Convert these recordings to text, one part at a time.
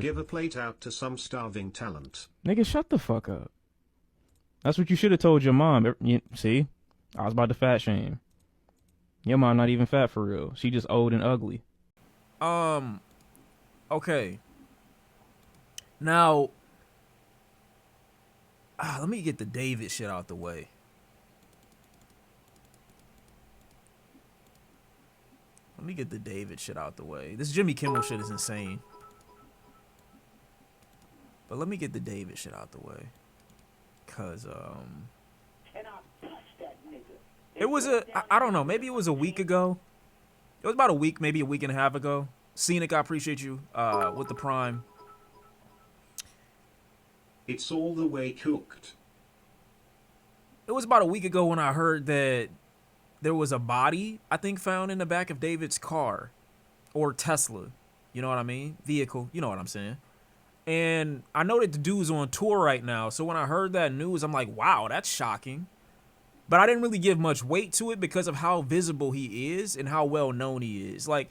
Give a plate out to some starving talent. Nigga, shut the fuck up. That's what you should have told your mom. See? I was about to fat shame. Your mom not even fat for real. She just old and ugly. Okay. Now, let me get the David shit out the way. This Jimmy Kimmel shit is insane. But let me get the David shit out the way. Cause, it was I don't know, maybe it was a week ago. It was about a week, maybe a week and a half ago. Scenic, I appreciate you, with the Prime. It's all the way cooked. It was about a week ago when I heard that there was a body, I think, found in the back of David's car. Or Tesla. You know what I mean? Vehicle. You know what I'm saying? And I know that the dude's on tour right now. So when I heard that news, I'm like, wow, that's shocking. But I didn't really give much weight to it because of how visible he is and how well known he is. Like,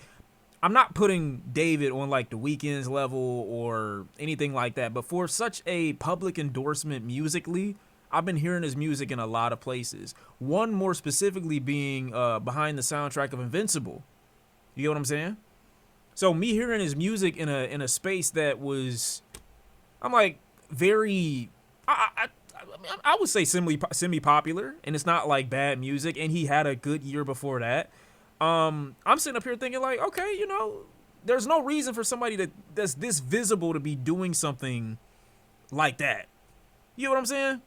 I'm not putting David on like the Weeknd's level or anything like that. But for such a public endorsement musically, I've been hearing his music in a lot of places. One more specifically being behind the soundtrack of Invincible. You get what I'm saying? So me hearing his music in a space that was, I'm like, very, I would say semi-popular, and it's not like bad music, and he had a good year before that. I'm sitting up here thinking like, okay, you know, there's no reason for somebody that's this visible to be doing something like that. You know what I'm saying?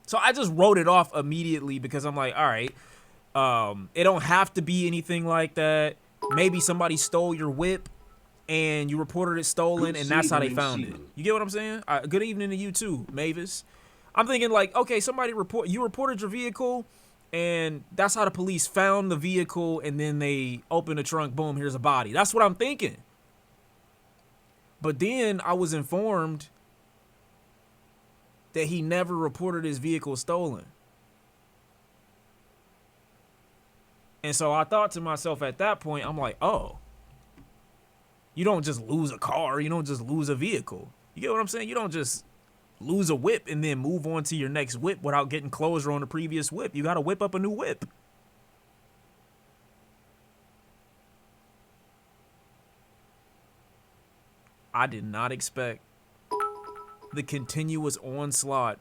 So I just wrote it off immediately because I'm like, all right, it don't have to be anything like that. Maybe somebody stole your whip and you reported it stolen, and that's how they found it. You get what I'm saying? Good evening to you too, Mavis. I'm thinking like, okay, you reported your vehicle, and that's how the police found the vehicle, and then they opened the trunk, boom, here's a body. That's what I'm thinking. But then I was informed that he never reported his vehicle stolen. And so I thought to myself at that point, I'm like, oh, you don't just lose a car. You don't just lose a vehicle. You get what I'm saying? You don't just lose a whip and then move on to your next whip without getting closure on the previous whip. You got to whip up a new whip. I did not expect the continuous onslaught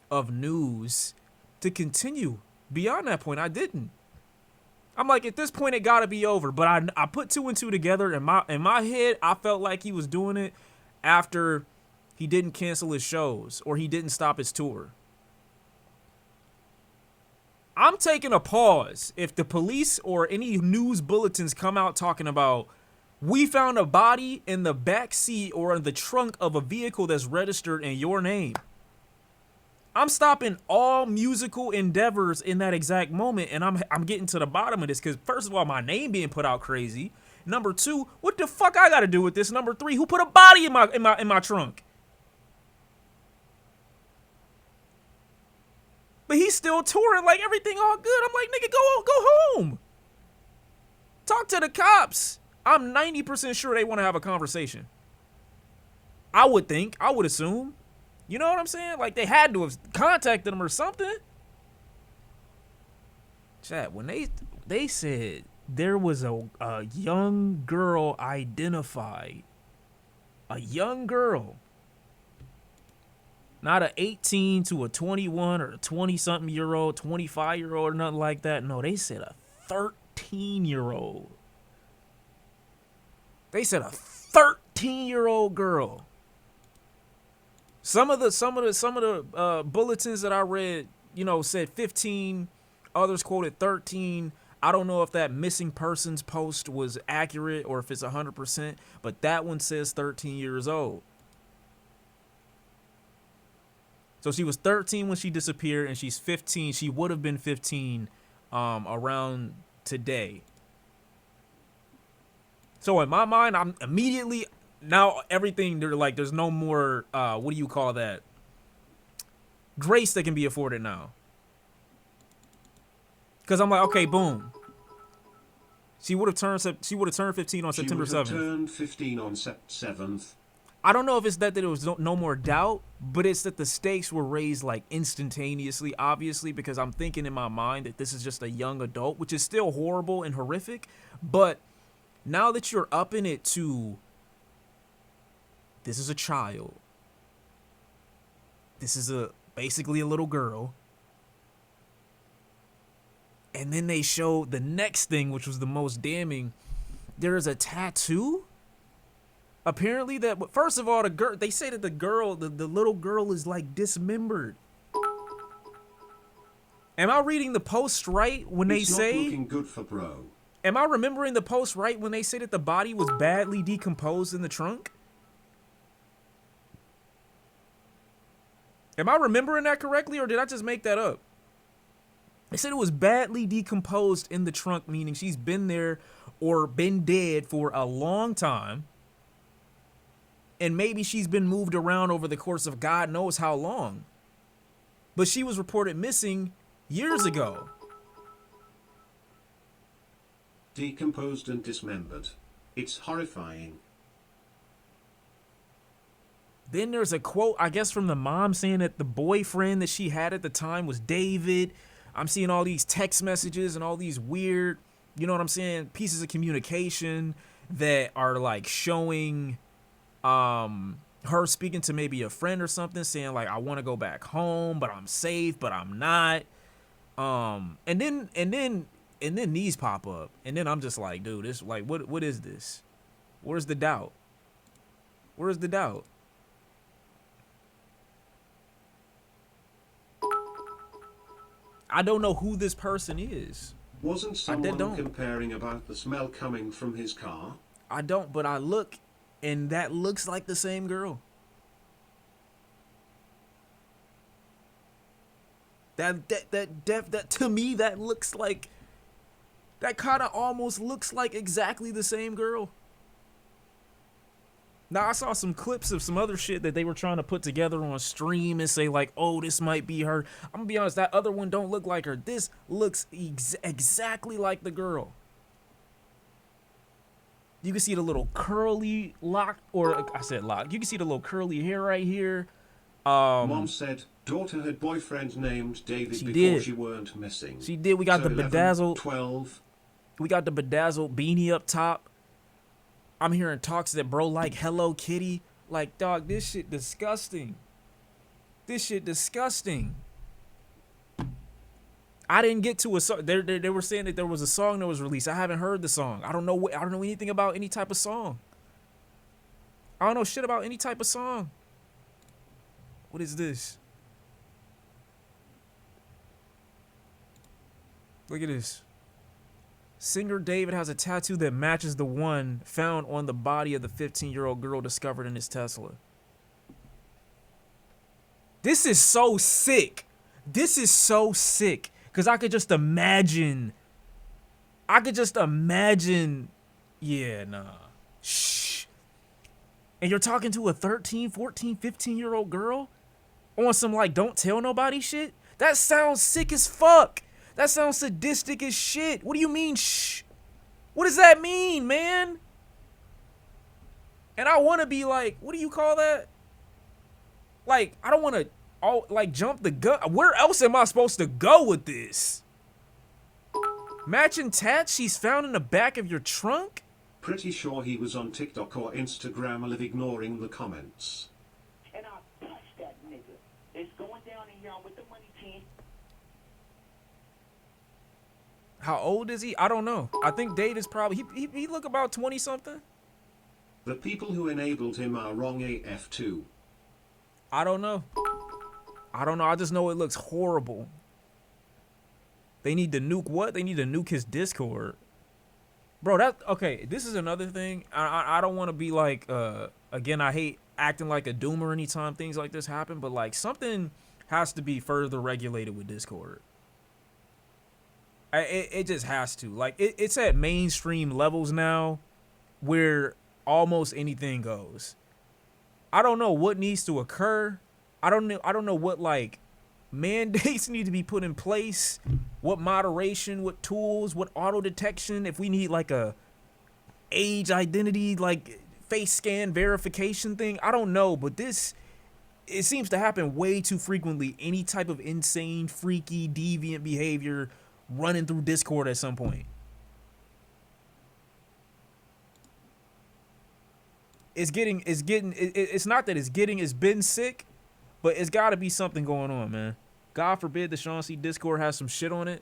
of news to continue beyond that point. I didn't. I'm like, at this point, it got to be over. But I put two and two together. In my head, I felt like he was doing it after he didn't cancel his shows or he didn't stop his tour. I'm taking a pause. If the police or any news bulletins come out talking about, we found a body in the back seat or in the trunk of a vehicle that's registered in your name, I'm stopping all musical endeavors in that exact moment, and I'm getting to the bottom of this, because first of all, my name being put out crazy. Number two, what the fuck I got to do with this? Number three, who put a body in my trunk? But he's still touring like everything all good. I'm like, nigga, go home. Talk to the cops. I'm 90% sure they want to have a conversation. I would assume. You know what I'm saying? Like, they had to have contacted him or something. Chat, when they said there was a young girl identified. A young girl. Not a 18 to a 21 or a 20-something-year-old, 25-year-old or nothing like that. No, they said a 13-year-old. They said a 13-year-old girl. Some of the bulletins that I read, you know, said 15. Others quoted 13. I don't know if that missing persons post was accurate or if it's 100%, but that one says 13 years old. So she was 13 when she disappeared, and she's 15. She would have been 15 around today. So in my mind, I'm immediately, now everything, there's no more, what do you call that? Grace that can be afforded now. Because I'm like, okay, boom. She would have turned 15 on September She would have 7th. turned 15 on 7th. I don't know if it's that there was no more doubt, but it's that the stakes were raised like instantaneously, obviously, because I'm thinking in my mind that this is just a young adult, which is still horrible and horrific. But now that you're upping it to this is a child, this is basically a little girl, and then they showed the next thing, which was the most damning. There is a tattoo. Apparently, that first of all, they say that the little girl is like dismembered. Am I reading the post right when they say? It's not looking good for bro. Am I remembering the post right when they say that the body was badly decomposed in the trunk? Am I remembering that correctly, or did I just make that up? They said it was badly decomposed in the trunk, meaning she's been there or been dead for a long time. And maybe she's been moved around over the course of God knows how long. But she was reported missing years ago. Decomposed and dismembered. It's horrifying. Then there's a quote, I guess, from the mom saying that the boyfriend that she had at the time was David. I'm seeing all these text messages and all these weird, you know what I'm saying, pieces of communication that are like showing her speaking to maybe a friend or something, saying like, I want to go back home, but I'm safe, but I'm not. And then these pop up, and then I'm just like, dude, this like, what is this? Where's the doubt? Where's the doubt? I don't know who this person is. Wasn't someone comparing about the smell coming from his car? I don't, but I look, and that looks like the same girl. That to me, that looks like, that kind of almost looks like exactly the same girl. Now, I saw some clips of some other shit that they were trying to put together on stream and say like, oh, this might be her. I'm gonna be honest, that other one don't look like her. This looks exactly like the girl. You can see the little curly lock, or I said lock. You can see the little curly hair right here. Mom said daughter had boyfriend named David before she weren't missing. She did. We got the 11, bedazzled 12. We got the bedazzled beanie up top. I'm hearing talks that bro like Hello Kitty. Like, dog, this shit disgusting. This shit disgusting. I didn't get to a song. They were saying that there was a song that was released. I haven't heard the song. I don't know anything about any type of song. I don't know shit about any type of song. What is this? Look at this. Singer David has a tattoo that matches the one found on the body of the 15-year-old girl discovered in his Tesla. This is so sick. This is so sick. Because I could just imagine. Yeah, nah. Shh. And you're talking to a 13, 14, 15-year-old girl on some like don't tell nobody shit? That sounds sick as fuck. That sounds sadistic as shit. What do you mean, shh? What does that mean, man? And I want to be like, what do you call that? Like, I don't want to jump the gun. Where else am I supposed to go with this? Matching tats she's found in the back of your trunk? Pretty sure he was on TikTok or Instagram. I live ignoring the comments. And I'll touch that nigga. It's going down in here with the money team. How old is he? I don't know. I think Dave is probably, he look about 20 something. The people who enabled him are wrong AF too. I don't know. I just know it looks horrible. They need to nuke what? They need to nuke his Discord. Bro, okay, this is another thing. I don't want to be like, again, I hate acting like a doomer anytime things like this happen, but like something has to be further regulated with Discord. It just has to. Like, it's at mainstream levels now where almost anything goes. I don't know what needs to occur. I don't know what, like, mandates need to be put in place. What moderation, what tools, what auto detection. If we need like a age identity, like face scan verification thing, I don't know, but this, it seems to happen way too frequently. Any type of insane, freaky, deviant behavior running through Discord at some point. It's not that it's been sick, but it's got to be something going on, man. God forbid the Sean C. Discord has some shit on it.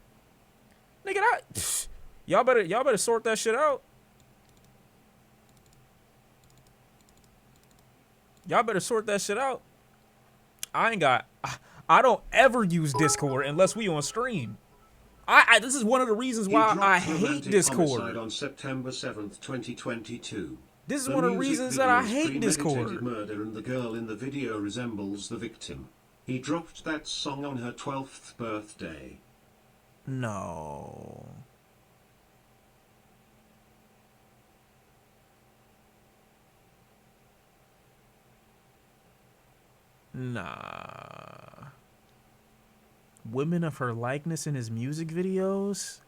Nigga, y'all better sort that shit out. Y'all better sort that shit out. I don't ever use Discord unless we on stream. This is one of the reasons why I hate Discord. On September 7th, 2022. This is one of the reasons that I hate Discord. Murder, and the girl in the video resembles the victim. He dropped that song on her 12th birthday. No. Nah. Women of her likeness in his music videos?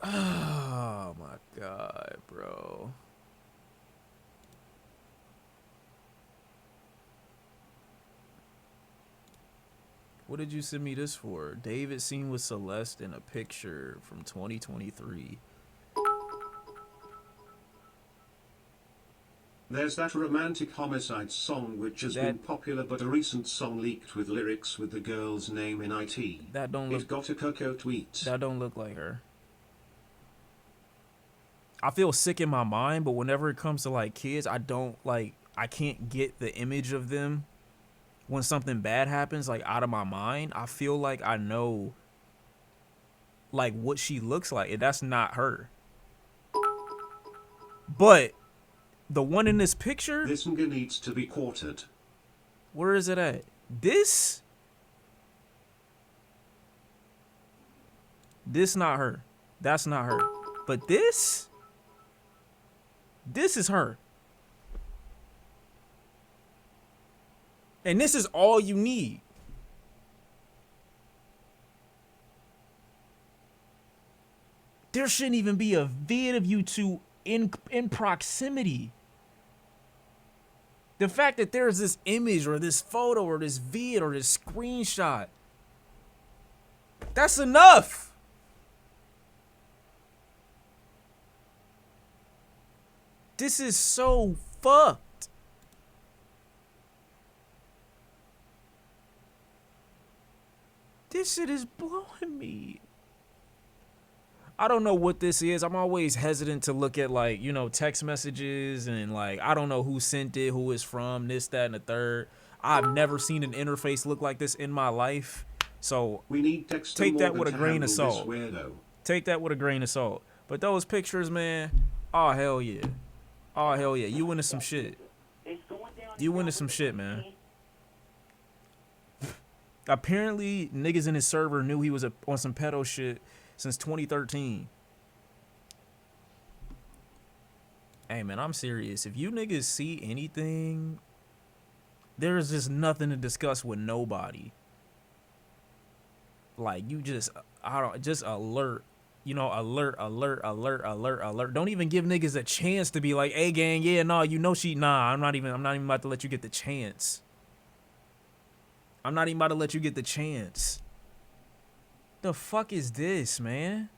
Oh my God, bro. What did you send me this for? David seen with Celeste in a picture from 2023. There's that romantic homicide song which has been popular, but a recent song leaked with lyrics with the girl's name in IT. That don't look. It got a Coco tweet. That don't look like her. I feel sick in my mind, but whenever it comes to like kids, I can't get the image of them when something bad happens, like out of my mind. I feel like I know like what she looks like, and that's not her. But the one in this picture, this nigga needs to be quartered. Where is it at? This not her. That's not her. But this is her. And this is all you need. There shouldn't even be a vid of you two in proximity. The fact that there's this image or this photo or this vid or this screenshot, that's enough. This is so fucked. This shit is blowing me. I don't know what this is. I'm always hesitant to look at, like, you know, text messages and, like, I don't know who sent it, who it's from, this, that, and the third. I've never seen an interface look like this in my life. So we need text take that with a grain of salt. Take that with a grain of salt. But those pictures, man, oh, hell yeah. Oh, hell yeah. You into some shit. You into some shit, man. Apparently, niggas in his server knew he was on some pedo shit since 2013. Hey, man, I'm serious. If you niggas see anything, there's just nothing to discuss with nobody. Like, you just, just alert. You know, alert. Don't even give niggas a chance to be like, hey, gang, yeah, no, you know she, nah, I'm not even about to let you get the chance. I'm not even about to let you get the chance. The fuck is this, man?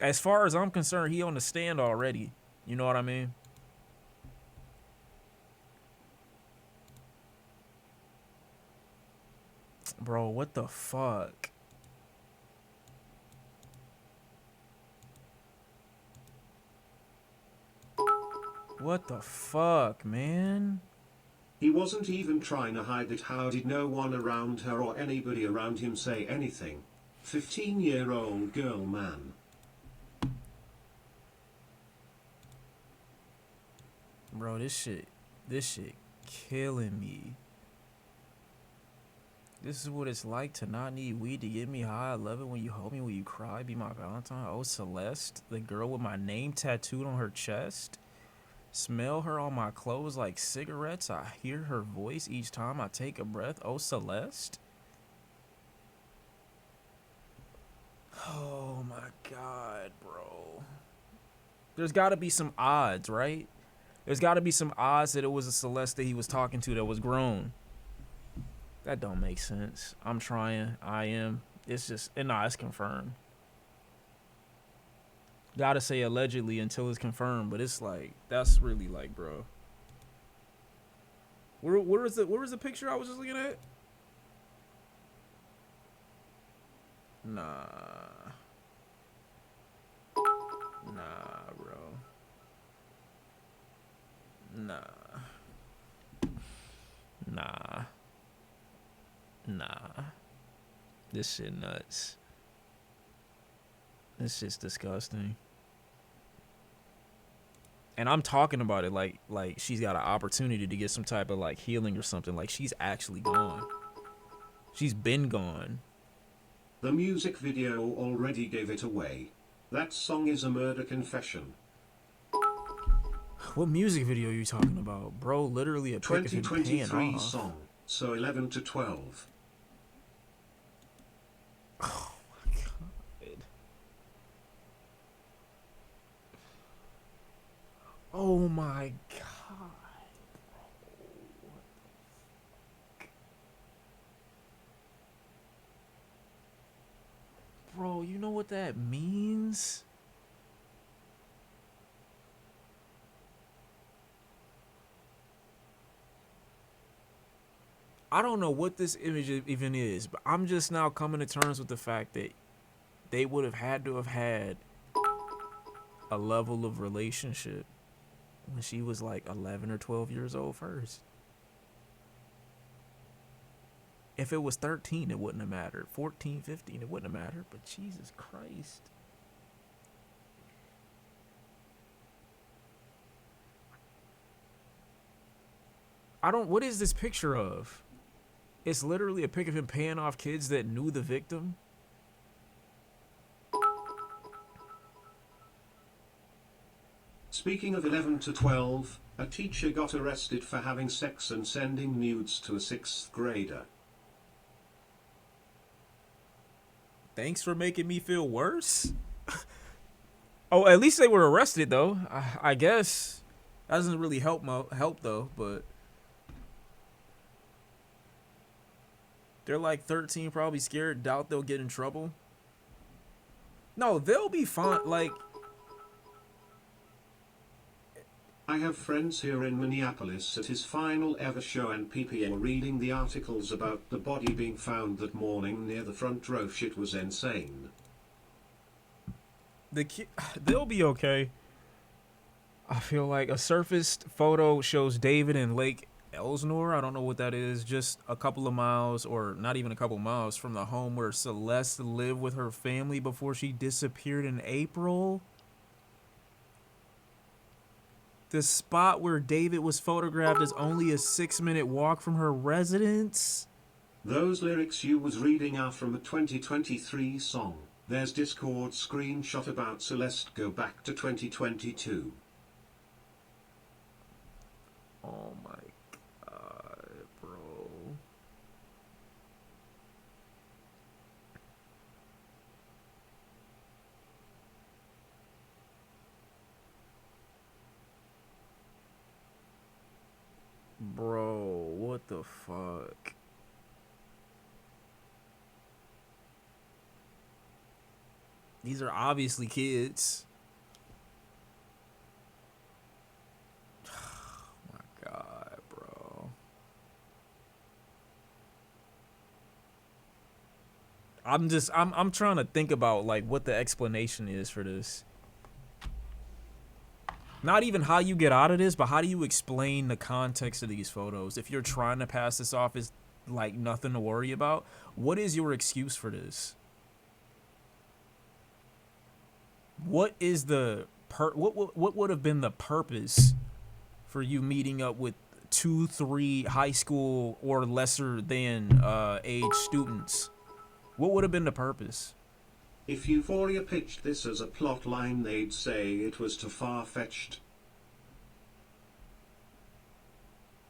As far as I'm concerned, he on the stand already. You know what I mean? Bro, what the fuck? What the fuck, man? He wasn't even trying to hide it. How did no one around her or anybody around him say anything? 15-year-old girl, man. Bro, this shit. This shit killing me. This is what it's like to not need weed to get me high. I love it when you hold me, when you cry, be my Valentine. Oh, Celeste, the girl with my name tattooed on her chest. Smell her on my clothes like cigarettes. I hear her voice each time I take a breath. Oh, Celeste. Oh my God, bro. There's got to be some odds, right? There's got to be some odds that it was a Celeste that he was talking to that was grown. That don't make sense. I'm trying. I am. It's just, and nah, it's confirmed. Gotta say allegedly until it's confirmed, but it's like, that's really like, bro. Where was the picture I was just looking at? Nah. Nah, bro. Nah. Nah. Nah. This shit nuts. This shit's disgusting. And I'm talking about it like she's got an opportunity to get some type of like healing or something. Like she's actually gone. She's been gone. The music video already gave it away. That song is a murder confession. What music video are you talking about, bro? Literally a pic of him paying 2023 off. song, so 11 to 12. Oh my God. Oh my God. Bro, you know what that means? I don't know what this image even is, but I'm just now coming to terms with the fact that they would have had to have had a level of relationship when she was like 11 or 12 years old first. If it was 13, it wouldn't have mattered. 14, 15, it wouldn't have mattered. But Jesus Christ. What is this picture of? It's literally a pic of him paying off kids that knew the victim. Speaking of 11 to 12, a teacher got arrested for having sex and sending nudes to a 6th grader. Thanks for making me feel worse. Oh, at least they were arrested though. I guess that doesn't really help though, but they're like 13, probably scared, doubt they'll get in trouble. No, they'll be fine. Like, I have friends here in Minneapolis at his final ever show, and people were reading the articles about the body being found that morning near the front row. Shit was insane. they'll be okay. I feel like a surfaced photo shows David in Lake Elsinore. I don't know what that is. Just a couple of miles, or not even a couple miles, from the home where Celeste lived with her family before she disappeared in April. The spot where David was photographed is only a 6-minute walk from her residence. Those lyrics you was reading are from a 2023 song. There's Discord screenshot about Celeste, go back to 2022. Oh my God, bro. Bro, what the fuck? These are obviously kids. Oh my God, bro. I'm trying to think about like what the explanation is for this. Not even how you get out of this, but how do you explain the context of these photos? If you're trying to pass this off as like nothing to worry about, what is your excuse for this? What is the what would have been the purpose for you meeting up with 2, 3 high school or lesser than age students, what would have been the purpose? If Euphoria pitched this as a plot line, they'd say it was too far-fetched.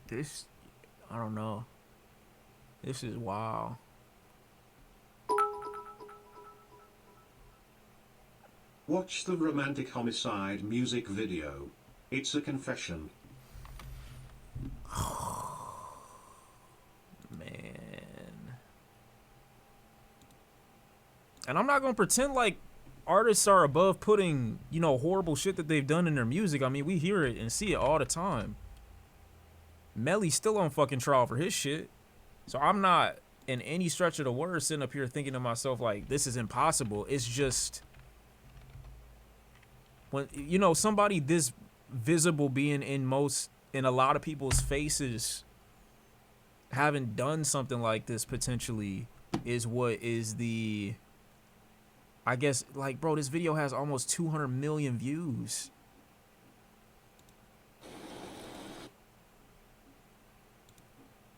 This, I don't know. This is wild. Watch the romantic homicide music video. It's a confession. Man. And I'm not gonna pretend like artists are above putting, you know, horrible shit that they've done in their music. I mean, we hear it and see it all the time. Melly's still on fucking trial for his shit. So I'm not in any stretch of the word sitting up here thinking to myself like this is impossible. It's just when, you know, somebody this visible being in a lot of people's faces having done something like this potentially is what is the, I guess, like, bro, this video has almost 200 million views.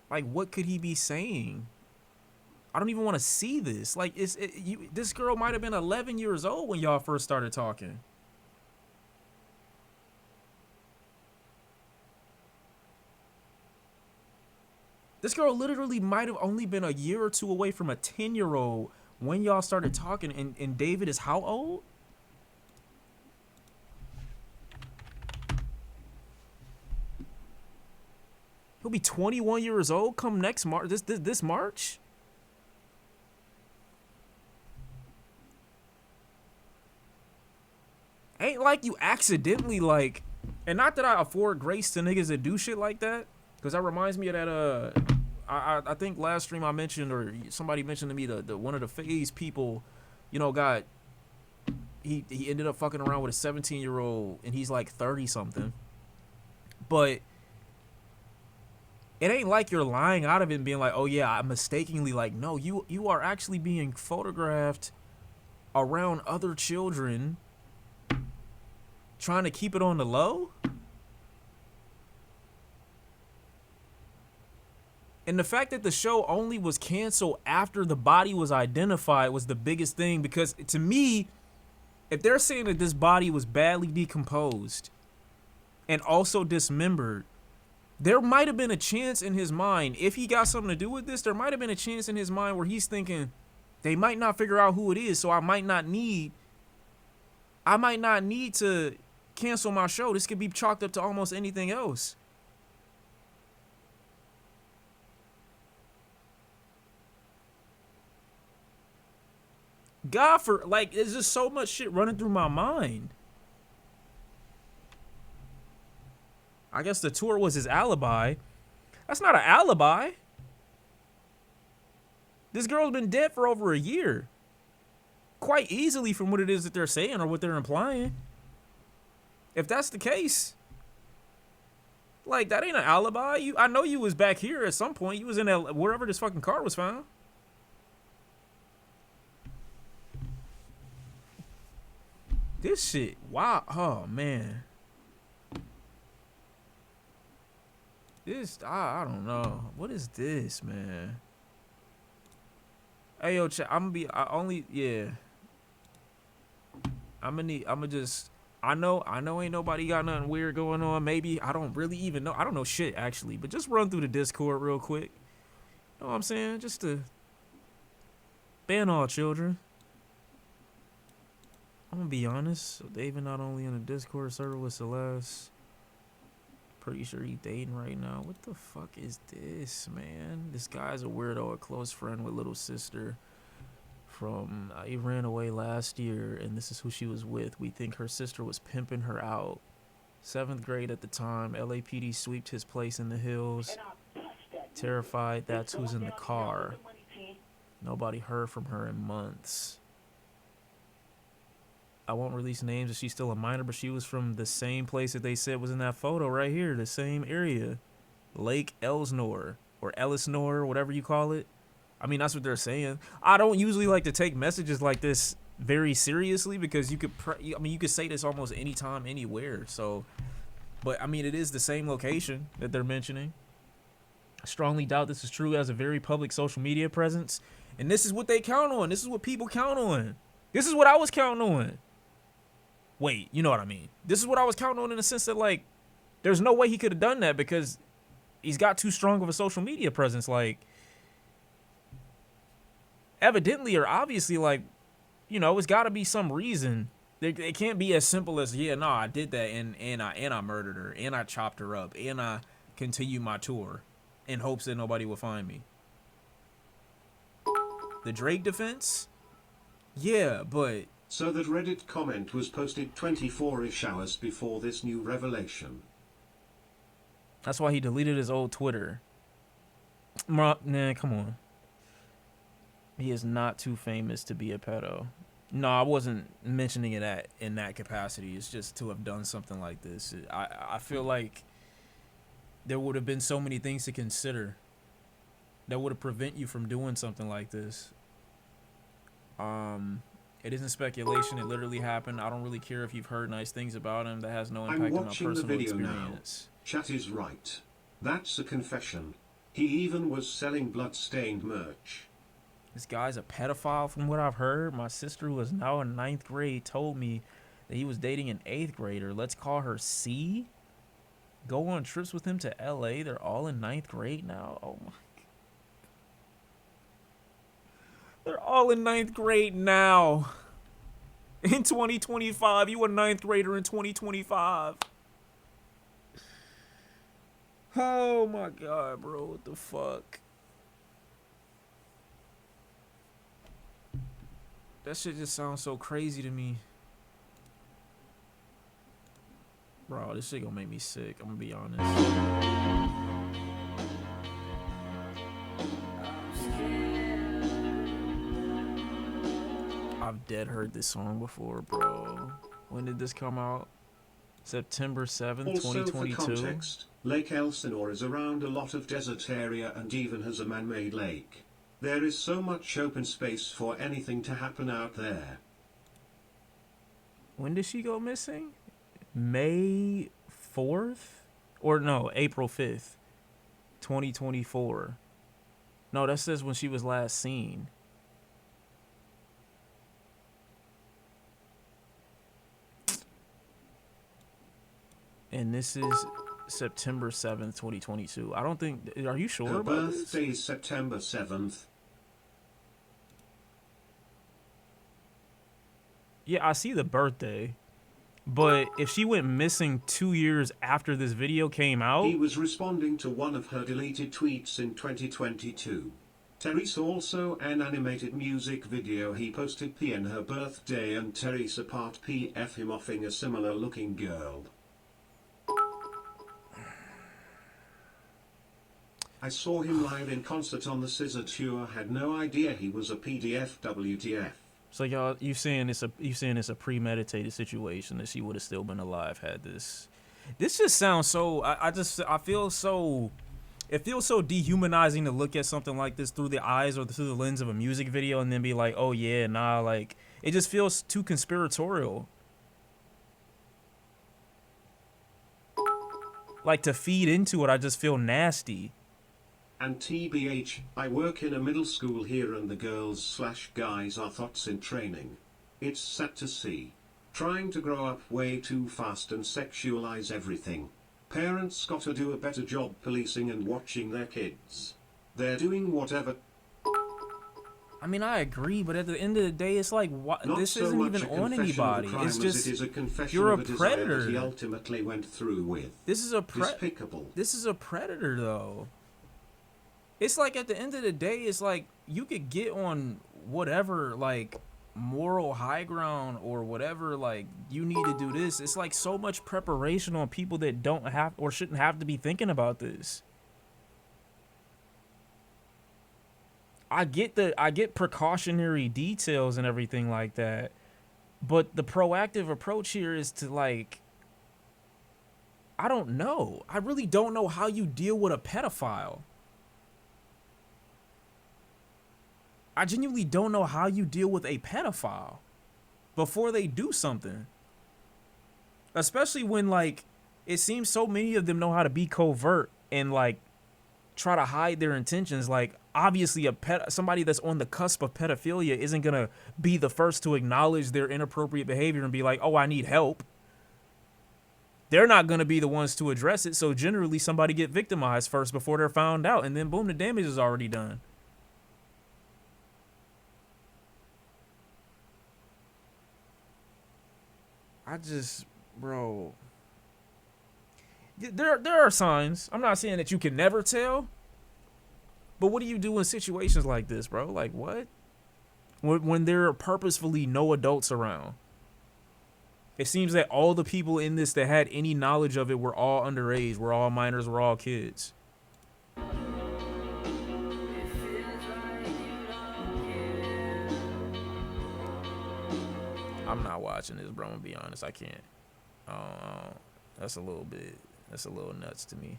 Like, what could he be saying? I don't even want to see this. Like, this girl might have been 11 years old when y'all first started talking. This girl literally might have only been a year or two away from a 10-year-old when y'all started talking, and David is how old? He'll be 21 years old come next March. This March? Ain't like you accidentally, like, and not that I afford grace to niggas that do shit like that, because that reminds me of that, I think last stream I mentioned, or somebody mentioned to me, the one of the FaZe people, you know, he ended up fucking around with a 17-year-old, and he's like 30-something. But it ain't like you're lying out of it and being like, oh yeah, I mistakenly, like, no, you are actually being photographed around other children, trying to keep it on the low. And the fact that the show only was canceled after the body was identified was the biggest thing, because to me, if they're saying that this body was badly decomposed and also dismembered, there might have been a chance in his mind, if he got something to do with this, there might have been a chance in his mind where he's thinking, they might not figure out who it is, so I might not need to cancel my show. This could be chalked up to almost anything else. God, for, like, there's just so much shit running through my mind. I guess the tour was his alibi. That's not an alibi. This girl's been dead for over a year. Quite easily, from what it is that they're saying or what they're implying. If that's the case, like, that ain't an alibi. I know you was back here at some point. You was in wherever this fucking car was found. This shit, wow, oh man. This, I don't know. What is this, man? Hey, yo, chat, I know ain't nobody got nothing weird going on. Maybe, I don't really even know. I don't know shit, actually. But just run through the Discord real quick. You know what I'm saying? Just to ban all children. I'm gonna be honest. So David not only in the Discord server with Celeste. Pretty sure he's dating right now. What the fuck is this, man? This guy's a weirdo, a close friend with little sister. From he ran away last year, and this is who she was with. We think her sister was pimping her out. 7th grade at the time. LAPD sweeped his place in the hills. Terrified, that's who's in the car. Nobody heard from her in months. I won't release names if she's still a minor, but she was from the same place that they said was in that photo right here, the same area. Lake Elsnore, or Ellisnore, whatever you call it. I mean, that's what they're saying. I don't usually like to take messages like this very seriously, because you could say this almost anytime, anywhere. So But I mean, it is the same location that they're mentioning. I strongly doubt this is true. As a very public social media presence, and this is what they count on. This is what people count on. This is what I was counting on. Wait, you know what I mean? This is what I was counting on in the sense that, like, there's no way he could have done that because he's got too strong of a social media presence. Like, evidently or obviously, like, you know, it's got to be some reason. It can't be as simple as, yeah, no, I did that and I murdered her and I chopped her up and I continued my tour in hopes that nobody will find me. The Drake defense? Yeah, but... So that Reddit comment was posted 24-ish hours before this new revelation. That's why he deleted his old Twitter. Nah, come on. He is not too famous to be a pedo. No, I wasn't mentioning it in that capacity. It's just to have done something like this. I feel like there would have been so many things to consider that would have prevent you from doing something like this. It isn't speculation. It literally happened. I don't really care if you've heard nice things about him. That has no impact I'm on my watching the personal video experience. now. Chat is right. That's a confession. He even was selling blood-stained merch. This guy's a pedophile from what I've heard. My sister, who is now in 9th grade, told me that he was dating an 8th grader. Let's call her C. Go on trips with him to LA. They're all in 9th grade now. Oh my God. They're all in 9th grade now. In 2025. You a 9th grader in 2025. Oh my God, bro. What the fuck? That shit just sounds so crazy to me. Bro, this shit gonna make me sick. I'm gonna be honest. I've dead heard this song before, bro. When did this come out? September 7th, Also, 2022. for context, Lake Elsinore is around a lot of desert area and even has a man-made lake. There is so much open space for anything to happen out there. When did she go missing? May 4th? Or no, April 5th, 2024. No, that says when she was last seen. And this is September 7th, 2022. I don't think... Are you sure Her about this? birthday is September 7th. Yeah, I see the birthday. But if she went missing 2 years after this video came out... He was responding to one of her deleted tweets in 2022. Teresa also an animated music video he posted PN her birthday and Teresa part PF him offing a similar looking girl. I saw him live in concert on the Scissor tour, had no idea he was a PDF WTF. So y'all, you saying it's a premeditated situation that she would have still been alive had this. This just sounds so. I feel so. It feels so dehumanizing to look at something like this through the eyes or through the lens of a music video and then be like, oh yeah, nah, like it just feels too conspiratorial. Like to feed into it, I just feel nasty. And TBH, I work in a middle school here and the girls/guys are thoughts in training. It's sad to see. Trying to grow up way too fast and sexualize everything. Parents gotta do a better job policing and watching their kids. They're doing whatever. I mean, I agree, but at the end of the day, it's like, what? This so isn't much even a on confession of a anybody. crime It's as just it is a confession you're a of a desire predator. that he ultimately went through with. This is a Despicable. This is a predator, though. It's like at the end of the day, it's like you could get on whatever like moral high ground or whatever, like you need to do this. It's like so much preparation on people that don't have or shouldn't have to be thinking about this. I get precautionary details and everything like that, but the proactive approach here is to like, I don't know. I really don't know how you deal with a pedophile. I genuinely don't know how you deal with a pedophile before they do something. Especially when, like, it seems so many of them know how to be covert and like try to hide their intentions. Like obviously somebody that's on the cusp of pedophilia isn't gonna be the first to acknowledge their inappropriate behavior and be like, oh, I need help. They're not gonna be the ones to address it. So generally somebody get victimized first before they're found out, and then boom, the damage is already done. Bro, there are signs. I'm not saying that you can never tell, but what do you do in situations like this, bro? Like what? When there are purposefully no adults around. It seems that all the people in this that had any knowledge of it were all underage, were all minors, were all kids. I'm not watching this, bro. I'm gonna be honest. I can't. That's a little nuts to me.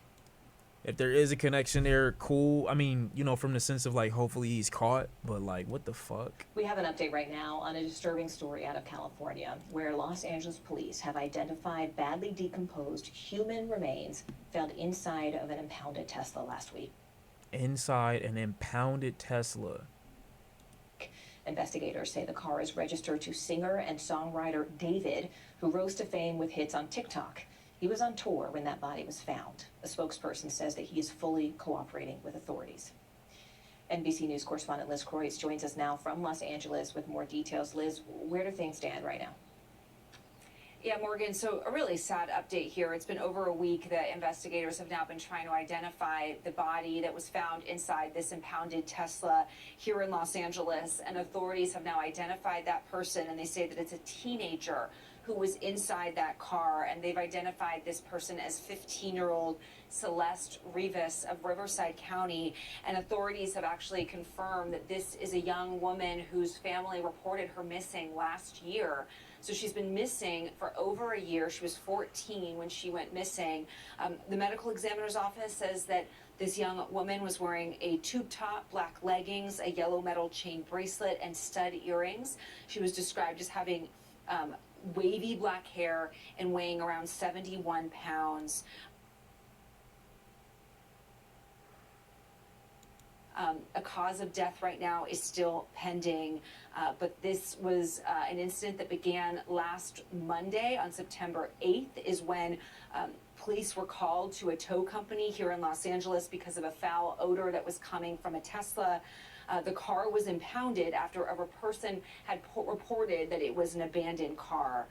If there is a connection there, cool. I mean, you know, from the sense of like, hopefully he's caught, but like, what the fuck? We have an update right now on a disturbing story out of California, where Los Angeles police have identified badly decomposed human remains found inside of an impounded Tesla last week. Inside an impounded Tesla. Investigators say the car is registered to singer and songwriter David, who rose to fame with hits on TikTok. He was on tour when that body was found. A spokesperson says that he is fully cooperating with authorities. NBC News correspondent Liz Croyce joins us now from Los Angeles with more details. Liz, where do things stand right now? Yeah, Morgan, so a really sad update here. It's been over a week that investigators have now been trying to identify the body that was found inside this impounded Tesla here in Los Angeles. And authorities have now identified that person, and they say that it's a teenager who was inside that car. And they've identified this person as 15-year-old Celeste Rivas of Riverside County. And authorities have actually confirmed that this is a young woman whose family reported her missing last year. So she's been missing for over a year. She was 14 when she went missing. The medical examiner's office says that this young woman was wearing a tube top, black leggings, a yellow metal chain bracelet, and stud earrings. She was described as having wavy black hair and weighing around 71 pounds. A cause of death right now is still pending, but this was an incident that began last Monday on September 8th is when police were called to a tow company here in Los Angeles because of a foul odor that was coming from a Tesla. The car was impounded after a person had reported that it was an abandoned car.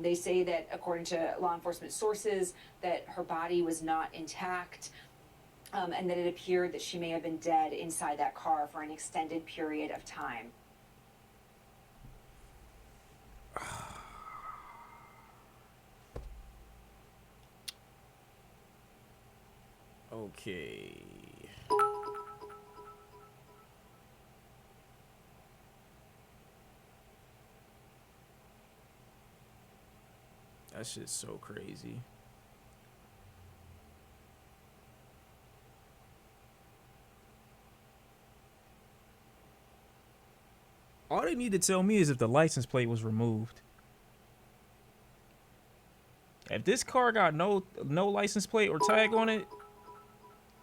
They say that, according to law enforcement sources, that her body was not intact. And that it appeared that she may have been dead inside that car for an extended period of time. Okay. That shit's so crazy. All they need to tell me is if the license plate was removed. If this car got no license plate or tag on it,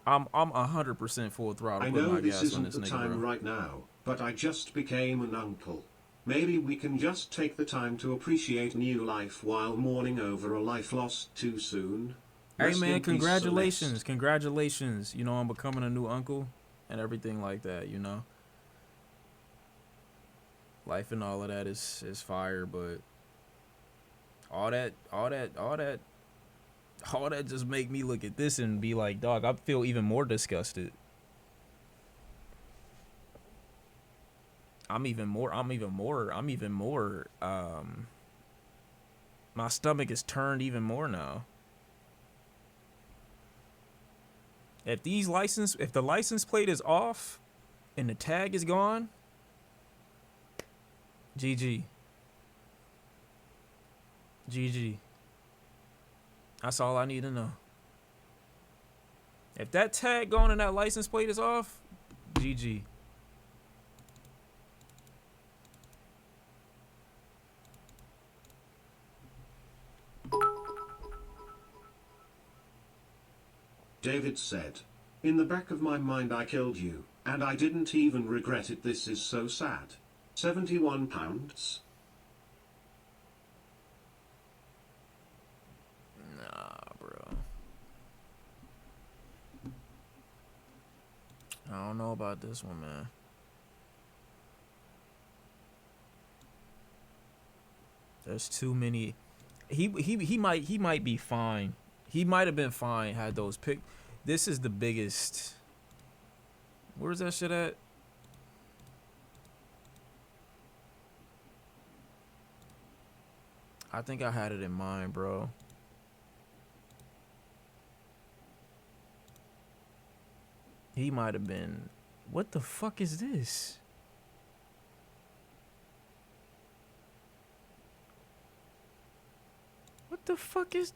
I'm 100% full throttle. I putting know my this gas on isn't this the nigga, time bro. right now, but I just became an uncle. Maybe we can just take the time to appreciate new life while mourning over a life lost too soon. Hey Rest man, in peace, congratulations, Celeste. congratulations. You know, I'm becoming a new uncle and everything like that, you know. Life and all of that is fire, but all that just make me look at this and be like, dog, I feel even more disgusted. I'm even more my stomach is turned even more now. If the license plate is off and the tag is gone, GG. That's all I need to know. If that tag gone and that license plate is off, GG. David said. In the back of my mind I killed you, and I didn't even regret it. This is so sad. £71? Nah, bro. I don't know about this one, man. There's too many. He might be fine. He might have been fine had those pick. This is the biggest. Where's that shit at? I think I had it in mind, bro. He might have been. What the fuck is this? What the fuck is...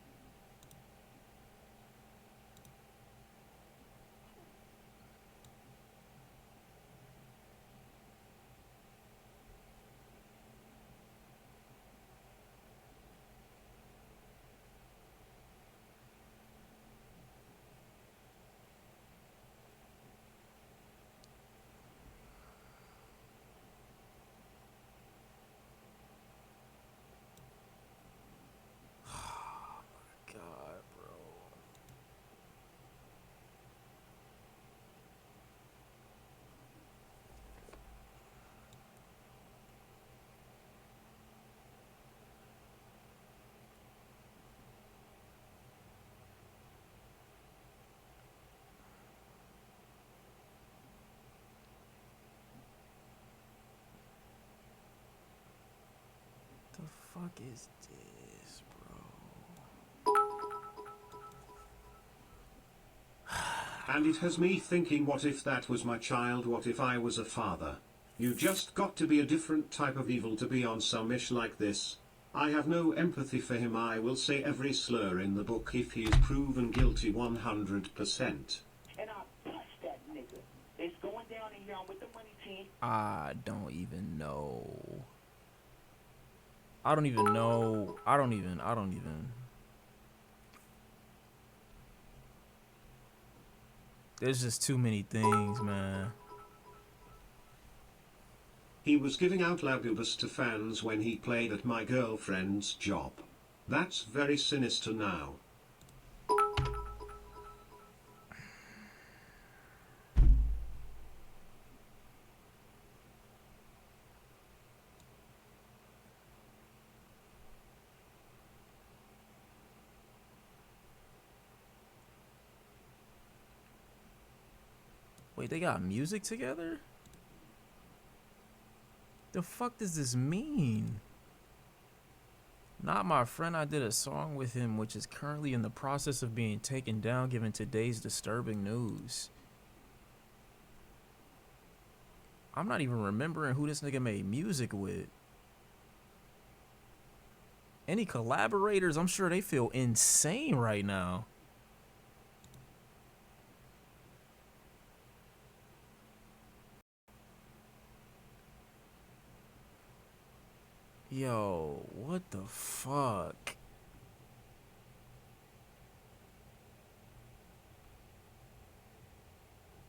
God, bro. The fuck is this, bro? And it has me thinking, what if that was my child? What if I was a father? You just got to be a different type of evil to be on some ish like this. I have no empathy for him. I will say every slur in the book if he is proven guilty 100%. And I bust that nigga. It's going down in here. I'm with the money team. I don't even know. I don't even know. I don't even. There's just too many things, man. He was giving out Lagubus to fans when he played at my girlfriend's job. That's very sinister now. Wait, they got music together? The fuck does this mean? Not my friend. I did a song with him, which is currently in the process of being taken down given today's disturbing news. I'm not even remembering who this nigga made music with. Any collaborators? I'm sure they feel insane right now. Yo, what the fuck?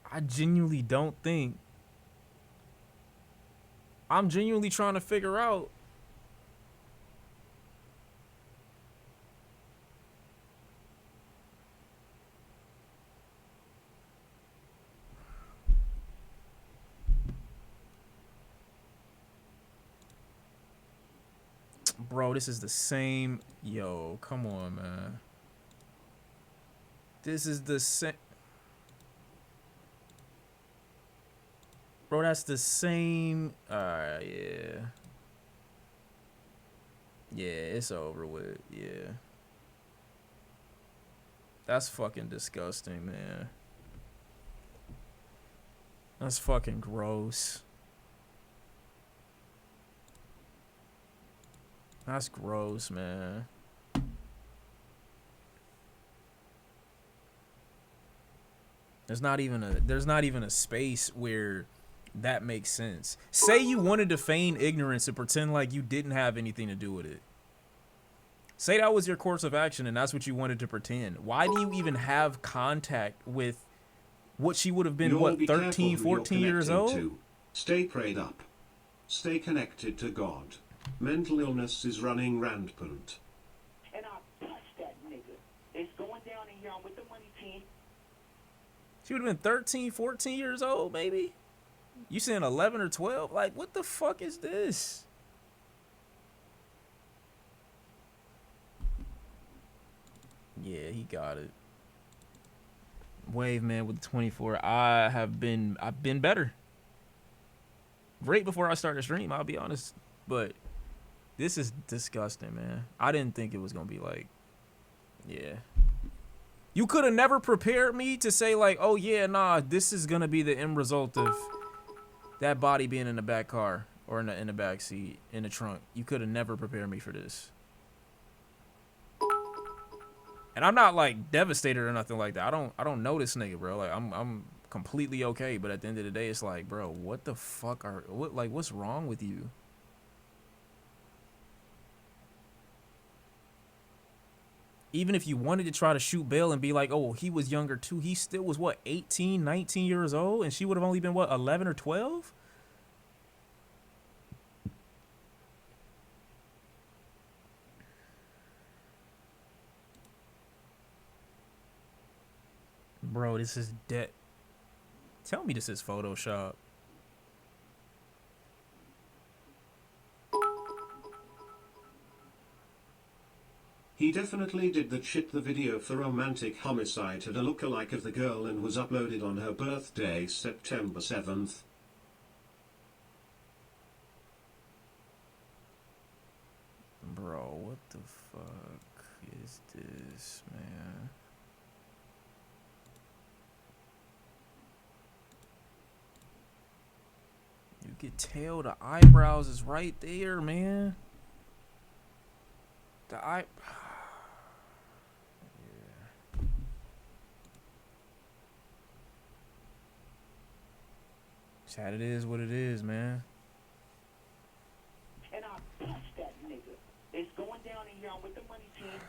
I genuinely don't think. I'm genuinely trying to figure out. Bro, this is the same. Yo, come on, man. This is the same. Bro, that's the same. Yeah. Yeah, it's over with. Yeah. That's fucking disgusting, man. That's fucking gross. That's gross, man. There's not even a space where that makes sense. Say you wanted to feign ignorance and pretend like you didn't have anything to do with it. Say that was your course of action and that's what you wanted to pretend. Why do you even have contact with what she would have been, You'll what, be careful 13, who 14 you're years connecting old? to. Stay prayed up. Stay connected to God. Mental illness is running rampant. And I'll touch that nigga. It's going down in here. I'm with the money team. She would have been 13, 14 years old, maybe? You saying 11 or 12? Like, what the fuck is this? Yeah, he got it. Wave man with the 24. I've been better. Right before I started stream, I'll be honest. But this is disgusting, man. I didn't think it was gonna be like, yeah. You could have never prepared me to say like, oh yeah, nah, this is gonna be the end result of that body being in the back car or in the back seat, in the trunk. You could have never prepared me for this. And I'm not like devastated or nothing like that. I don't know this nigga, bro. Like I'm completely okay, but at the end of the day, it's like, bro, what the fuck what's wrong with you? Even if you wanted to try to shoot bail and be like, oh, he was younger too, he still was what, 18, 19 years old, and she would have only been what, 11 or 12? Bro, this is dead. Tell me this is Photoshop. He definitely did that shit. The video for romantic homicide had a lookalike of the girl and was uploaded on her birthday, September 7th. Bro, what the fuck is this, man? You could tell the eyebrows is right there, man. The eye... Yeah. Chat, it is what it is, man. And I'll touch that nigga. It's going down in here. I'm with the money team.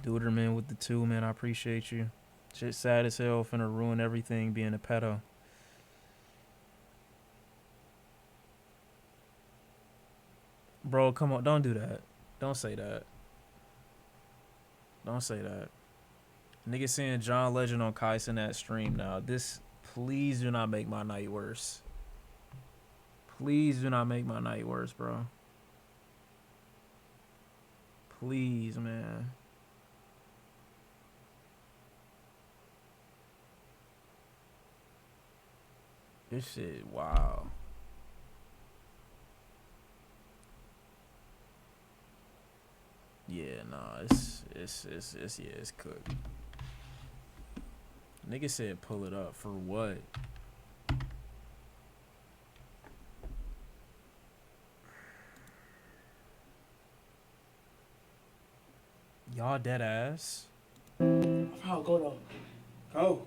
Duderman with the 2, man. I appreciate you. Shit sad as hell, finna ruin everything being a pedo. Bro, come on, don't do that. Don't say that. Don't say that. Nigga seeing John Legend on Kais in that stream now. This, please do not make my night worse. Please do not make my night worse, bro. Please, man. This shit, wow. Yeah, nah, it's cooked. Nigga said pull it up for what? Y'all dead ass. How go though? Go.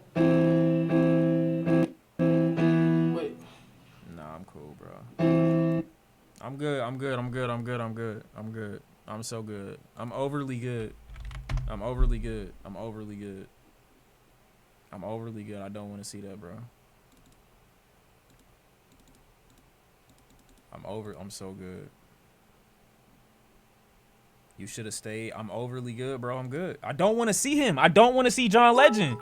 Wait. Nah, I'm cool, bro. I'm good. I'm so good. I'm overly good. I don't want to see that, bro. I'm so good. You should have stayed. I'm overly good, bro. I'm good. I don't want to see him. I don't want to see John Legend.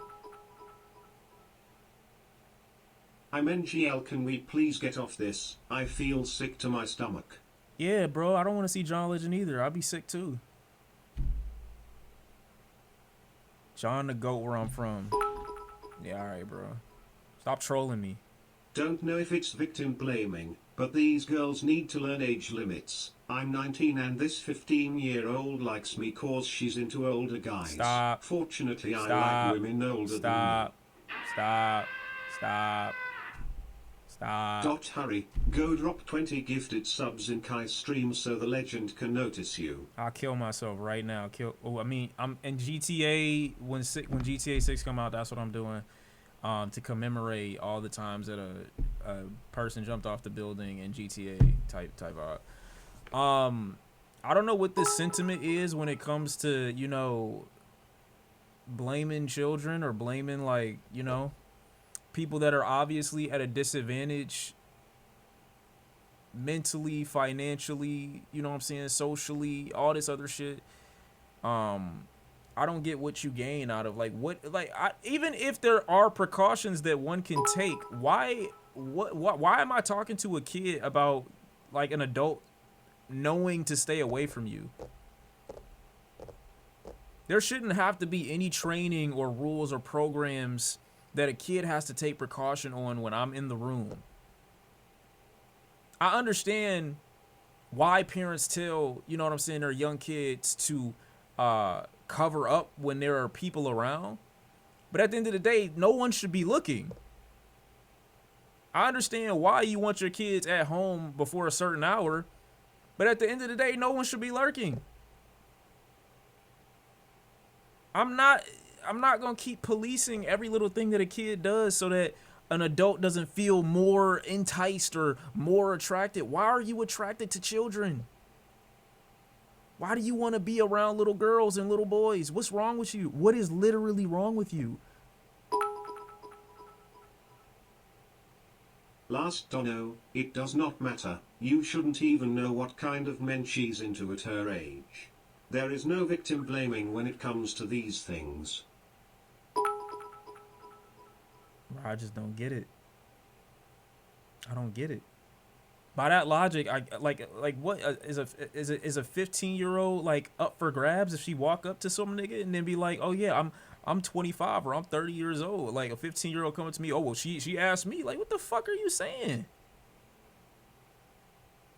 I'm NGL, can we please get off this? I feel sick to my stomach. Yeah, bro. I don't want to see John Legend either. I'll be sick too. John the GOAT where I'm from. Yeah, alright, bro. Stop trolling me. Don't know if it's victim blaming, but these girls need to learn age limits. I'm 19 and this 15-year-old likes me cause she's into older guys. Stop. Fortunately, Stop. I like women older than me. Stop. Hurry, go drop 20 gifted subs in Kai's stream so the legend can notice you. I'll kill myself right now. I'm in GTA when GTA 6 come out. That's what I'm doing, to commemorate all the times that I person jumped off the building in GTA type of. I don't know what this sentiment is when it comes to, you know, blaming children or blaming, like, you know, people that are obviously at a disadvantage mentally, financially, you know what I'm saying, socially, all this other shit. I don't get what you gain out of, like, what, like, even if there are precautions that one can take, why am I talking to a kid about, like, an adult knowing to stay away from you? There shouldn't have to be any training or rules or programs that a kid has to take precaution on when I'm in the room. I understand why parents tell, you know what I'm saying, their young kids to cover up when there are people around. But at the end of the day, no one should be looking. I understand why you want your kids at home before a certain hour, but at the end of the day, no one should be lurking. I'm not gonna keep policing every little thing that a kid does so that an adult doesn't feel more enticed or more attracted. Why are you attracted to children? Why do you want to be around little girls and little boys? What's wrong with you? What is literally wrong with you? Last Dono, it does not matter. You shouldn't even know what kind of men she's into at her age. There is no victim blaming when it comes to these things. I just don't get it. I don't get it. By that logic, I like what is a 15-year-old like up for grabs if she walk up to some nigga and then be like, oh yeah, I'm 25 or I'm 30 years old. Like a 15-year-old coming to me, oh well, she asked me, like, what the fuck are you saying?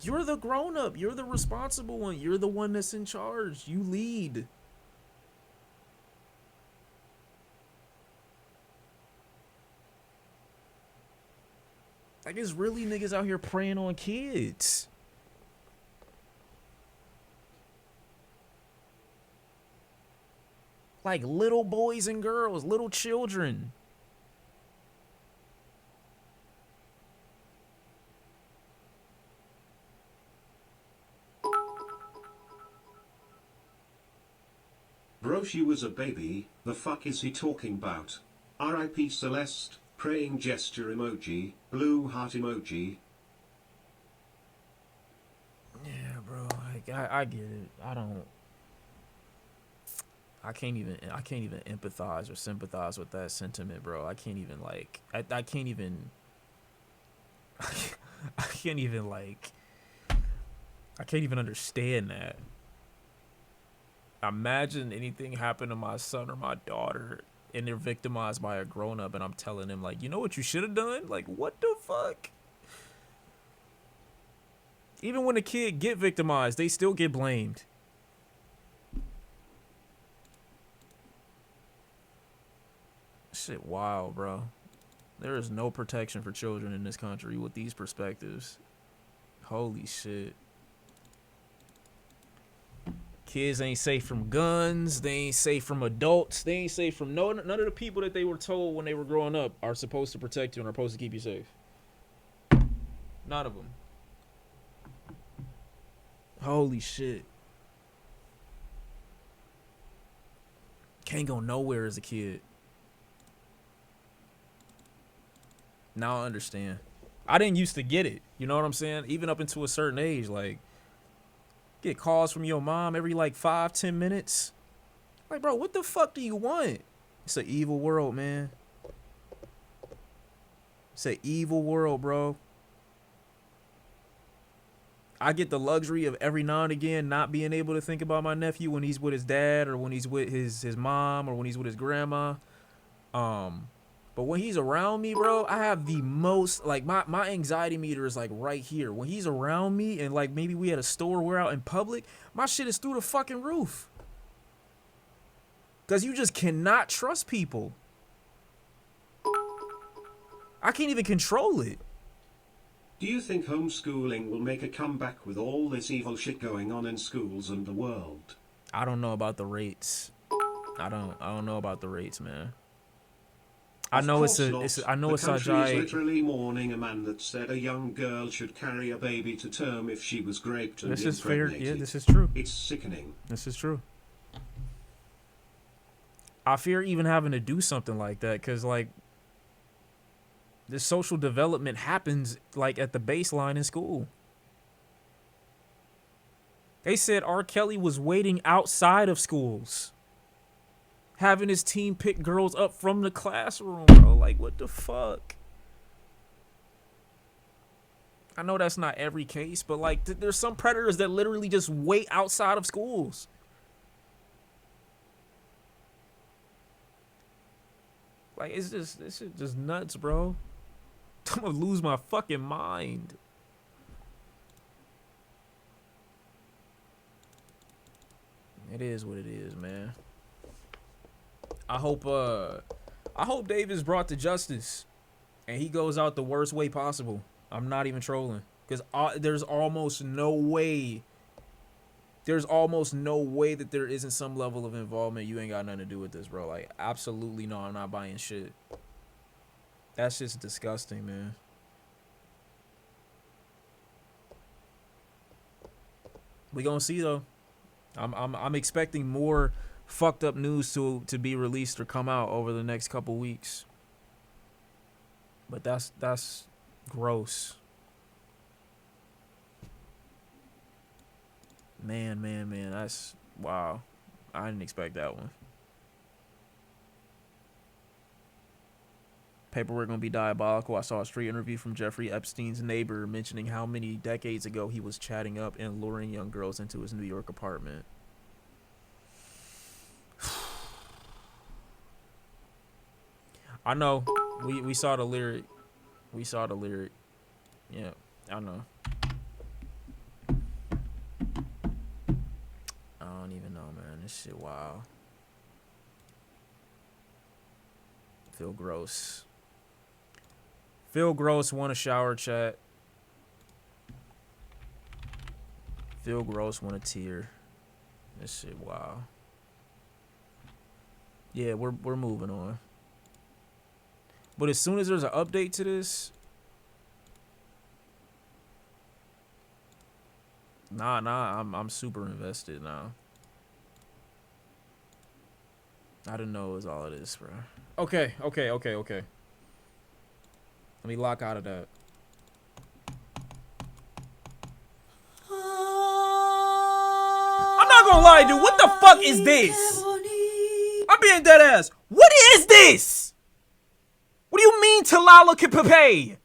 You're the grown up. You're the responsible one. You're the one that's in charge. You lead. Like, it's really niggas out here preying on kids. Like little boys and girls, little children. Bro, she was a baby, the fuck is he talking about? RIP Celeste, praying gesture emoji, blue heart emoji. Yeah, bro. Like, I get it. I can't even empathize or sympathize with that sentiment, bro. I can't even like I can't even I can't even like I can't even understand that. Imagine anything happened to my son or my daughter and they're victimized by a grown-up and I'm telling them, like, you know what you should have done? Like, what the fuck? Even when a kid get victimized, they still get blamed. Shit, wild, bro. There is no protection for children in this country with these perspectives. Holy shit. Kids ain't safe from guns. They ain't safe from adults. They ain't safe from none of the people that they were told when they were growing up are supposed to protect you and are supposed to keep you safe. None of them. Holy shit. Can't go nowhere as a kid. Now I understand. I didn't used to get it. You know what I'm saying? Even up into a certain age, like, get calls from your mom every like 5-10 minutes. Like, bro, what the fuck do you want? It's an evil world, man. It's an evil world, bro. I get the luxury of every now and again not being able to think about my nephew when he's with his dad or when he's with his mom or when he's with his grandma. But when he's around me, bro, I have the most, like, my anxiety meter is like right here. When he's around me and like maybe we at a store, we're out in public, my shit is through the fucking roof. Cause you just cannot trust people. I can't even control it. Do you think homeschooling will make a comeback with all this evil shit going on in schools and the world? I don't know about the rates. I don't know about the rates, man. I Of know course I know the it's country is Sajai. literally mourning a man that said a young girl should carry a baby to term if she was raped and This is fair. impregnated. Yeah, this is true. It's sickening. This is true. I fear even having to do something like that because, like, this social development happens, like, at the baseline in school. They said R. Kelly was waiting outside of schools, having his team pick girls up from the classroom, bro. Like, what the fuck? I know that's not every case, but, like, there's some predators that literally just wait outside of schools. Like, it's just, this shit just nuts, bro. I'm gonna lose my fucking mind. It is what it is, man. I hope David's brought to justice and he goes out the worst way possible. I'm not even trolling, because there's almost no way that there isn't some level of involvement. You ain't got nothing to do with this, bro. Like, absolutely no, I'm not buying shit. That's just disgusting, man. We gonna see though. I'm expecting more fucked up news to be released or come out over the next couple weeks. But that's gross. Man, that's wow. I didn't expect that one. Paperwork gonna be diabolical. I saw a street interview from Jeffrey Epstein's neighbor mentioning how many decades ago he was chatting up and luring young girls into his New York apartment. I know. We saw the lyric. We saw the lyric. Yeah, I know. I don't even know, man. This shit wild. Feel gross. Feel gross, want a shower chat. Feel gross, want a tear. This shit wild. Yeah, we're moving on. But as soon as there's an update to this, I'm super invested now. I didn't know it was all of this, bro. Okay. Let me lock out of that. I'm not gonna lie, dude. What the fuck is this? I'm being dead ass. What is this? What do you mean Talala Kipape?